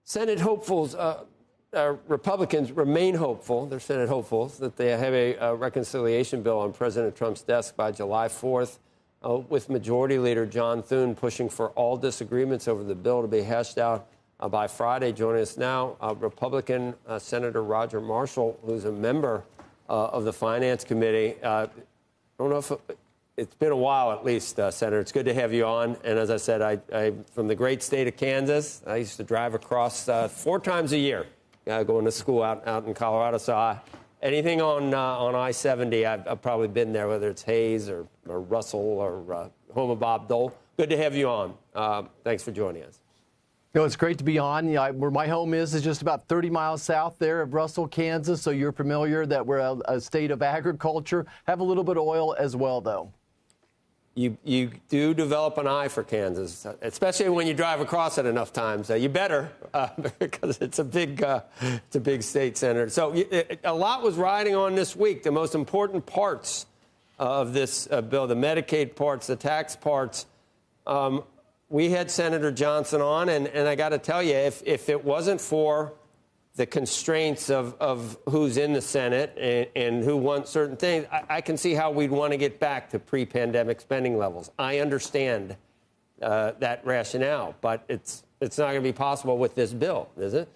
Senate hopefuls, Republicans remain hopeful, they're Senate hopefuls, that they have a reconciliation bill on President Trump's desk by July 4th, with Majority Leader John Thune pushing for all disagreements over the bill to be hashed out by Friday. Joining us now, Republican Senator Roger Marshall, who's a member of the Finance Committee. I don't know if it's been a while, at least, Senator. It's good to have you on. And as I said, I'm from the great state of Kansas. I used to drive across 4 times a year, going to school out in Colorado. So anything on I-70, I've probably been there, whether it's Hayes or Russell or home of Bob Dole. Good to have you on. Thanks for joining us. You know, it's great to be on. Where my home is just about 30 miles south there of Russell, Kansas. So you're familiar that we're a state of agriculture. Have a little bit of oil as well, though. You do develop an eye for Kansas, especially when you drive across it enough times. You better, because it's a big state, Senator. So a lot was riding on this week. The most important parts of this bill, the Medicaid parts, the tax parts. We had Senator Johnson on, and I got to tell you, if it wasn't for the constraints of who's in the Senate and who wants certain things, I can see how we'd want to get back to pre-pandemic spending levels. I understand that rationale, but it's not going to be possible with this bill, is it?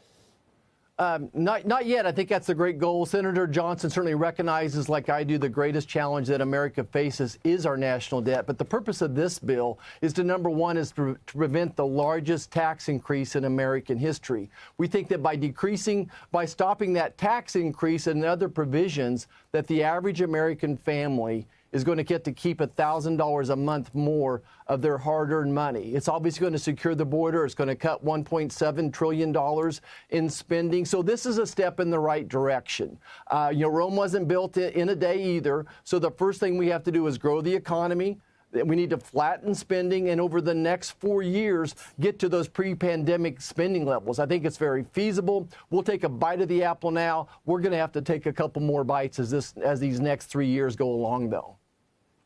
Not yet. I think that's the great goal. Senator Johnson certainly recognizes, like I do, the greatest challenge that America faces is our national debt. But the purpose of this bill is to, number one, is to prevent the largest tax increase in American history. We think that by stopping that tax increase and other provisions, that the average American family is going to get to keep $1,000 a month more of their hard-earned money. It's obviously going to secure the border. It's going to cut $1.7 trillion in spending. So this is a step in the right direction. Rome wasn't built in a day either. So the first thing we have to do is grow the economy. We need to flatten spending, and over the next 4 years, get to those pre-pandemic spending levels. I think it's very feasible. We'll take a bite of the apple now. We're going to have to take a couple more bites as these next 3 years go along, though.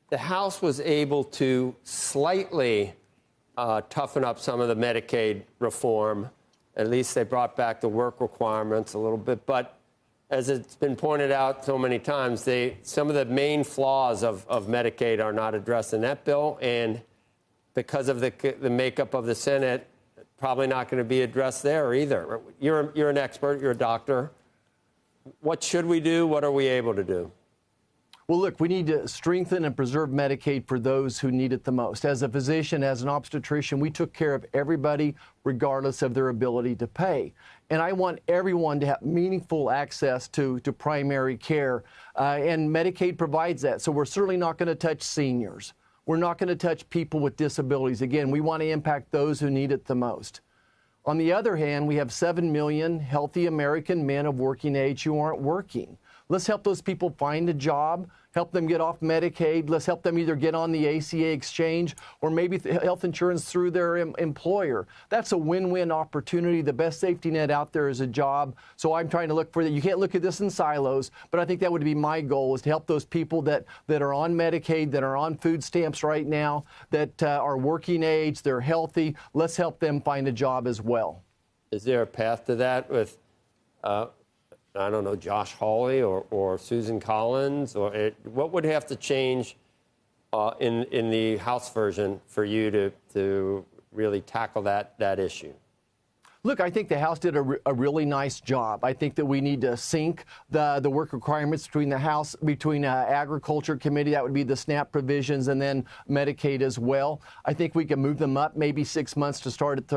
The House was able to slightly toughen up some of the Medicaid reform. At least they brought back the work requirements a little bit. But as it's been pointed out so many times, some of the main flaws of Medicaid are not addressed in that bill. And because of the makeup of the Senate, probably not going to be addressed there either. You're an expert. You're a doctor. What should we do? What are we able to do? Well, look, we need to strengthen and preserve Medicaid for those who need it the most. As a physician, as an obstetrician, we took care of everybody regardless of their ability to pay. And I want everyone to have meaningful access to primary care, and Medicaid provides that. So we're certainly not going to touch seniors. We're not going to touch people with disabilities. Again, we want to impact those who need it the most. On the other hand, we have 7 million healthy American men of working age who aren't working. Let's help those people find a job, help them get off Medicaid. Let's help them either get on the ACA exchange or maybe health insurance through their employer. That's a win-win opportunity. The best safety net out there is a job. So I'm trying to look for that. You can't look at this in silos, but I think that would be my goal, is to help those people that are on Medicaid, that are on food stamps right now, that are working age, they're healthy. Let's help them find a job as well. Is there a path to that with I don't know, Josh Hawley or Susan Collins? Or what would have to change in the House version for you to really tackle that issue? Look, I think the House did a really nice job. I think that we need to sync the work requirements between Agriculture Committee, that would be the SNAP provisions, and then Medicaid as well. I think we can move them up maybe 6 months to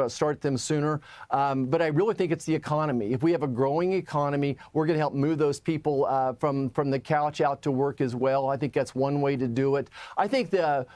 start them sooner. But I really think it's the economy. If we have a growing economy, we're going to help move those people from the couch out to work as well. I think that's one way to do it. I think the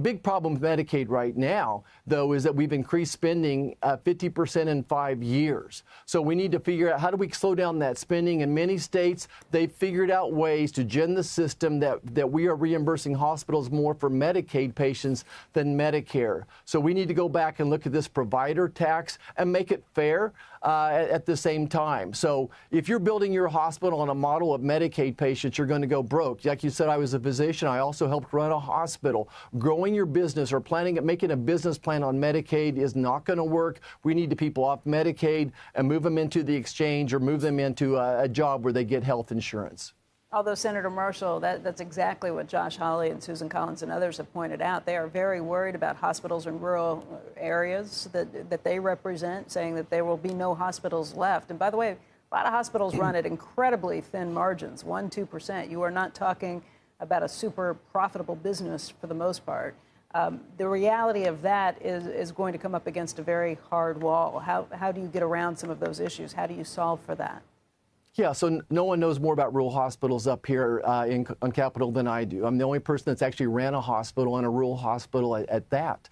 big problem with Medicaid right now, though, is that we've increased spending 50% in 5 years. So we need to figure out, how do we slow down that spending? In many states, they've figured out ways to gin the system that we are reimbursing hospitals more for Medicaid patients than Medicare. So we need to go back and look at this provider tax and make it fair at the same time. So if you're building your hospital on a model of Medicaid patients, you're going to go broke. Like you said, I was a physician. I also helped run a hospital. Growing your business or making a business plan on Medicaid is not going to work. We need to people off Medicaid and move them into the exchange or move them into a job where they get health insurance. Although, Senator Marshall, that's exactly what Josh Hawley and Susan Collins and others have pointed out. They are very worried about hospitals in rural areas that they represent, saying that there will be no hospitals left. And by the way, a lot of hospitals run at incredibly thin margins, 1-2%. You are not talking about a super profitable business for the most part. The reality of that is going to come up against a very hard wall. How do you get around some of those issues? How do you solve for that? Yeah, so no one knows more about rural hospitals up here on Capitol than I do. I'm the only person that's actually ran a hospital and a rural hospital at that.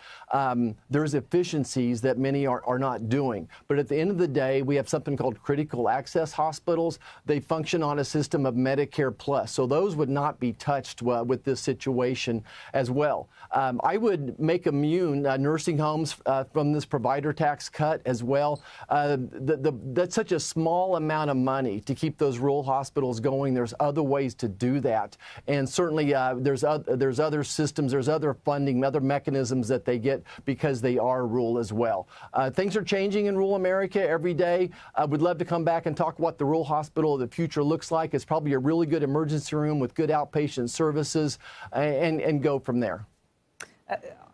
There's efficiencies that many are not doing. But at the end of the day, we have something called critical access hospitals. They function on a system of Medicare Plus. So those would not be touched with this situation as well. I would make immune nursing homes from this provider tax cut as well. That's such a small amount of money to keep those rural hospitals going. There's other ways to do that. And certainly there's other systems, there's other funding, other mechanisms that they get because they are rural as well. Things are changing in rural America every day. I would love to come back and talk what the rural hospital of the future looks like. It's probably a really good emergency room with good outpatient services and go from there.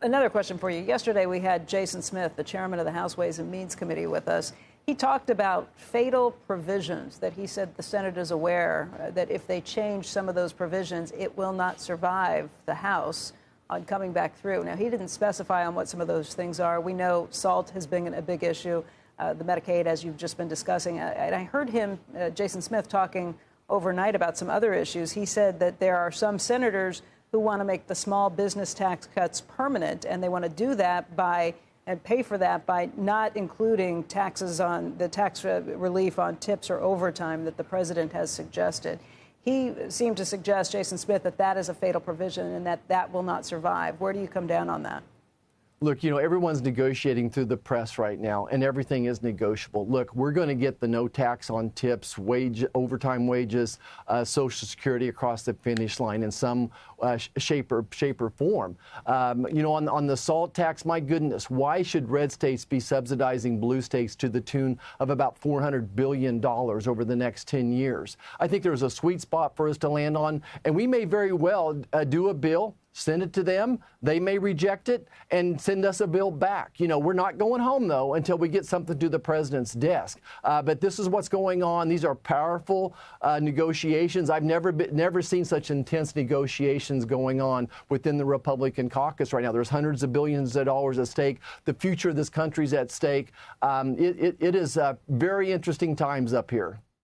Another question for you. Yesterday we had Jason Smith, the chairman of the House Ways and Means Committee, with us. He talked about fatal provisions that he said the Senate is aware that if they change some of those provisions, it will not survive the House on coming back through. Now, he didn't specify on what some of those things are. We know SALT has been a big issue, the Medicaid, as you've just been discussing. And I heard him, Jason Smith, talking overnight about some other issues. He said that there are some senators who want to make the small business tax cuts permanent, and they want to do that and pay for that by not including taxes on the tax relief on tips or overtime that the president has suggested. He seemed to suggest, Jason Smith, that that is a fatal provision and that will not survive. Where do you come down on that? Look, you know, everyone's negotiating through the press right now, and everything is negotiable. Look, we're going to get the no tax on tips, overtime wages, Social Security across the finish line in some shape or form. You know, on the SALT tax, my goodness, why should red states be subsidizing blue states to the tune of about $400 billion over the next 10 years? I think there's a sweet spot for us to land on, and we may very well do a bill, send it to them. They may reject it and send us a bill back. You know, we're not going home, though, until we get something to the president's desk. But this is what's going on. These are powerful negotiations. I've never seen such intense negotiations going on within the Republican caucus right now. There's hundreds of billions of dollars at stake. The future of this country's at stake. It is very interesting times up here.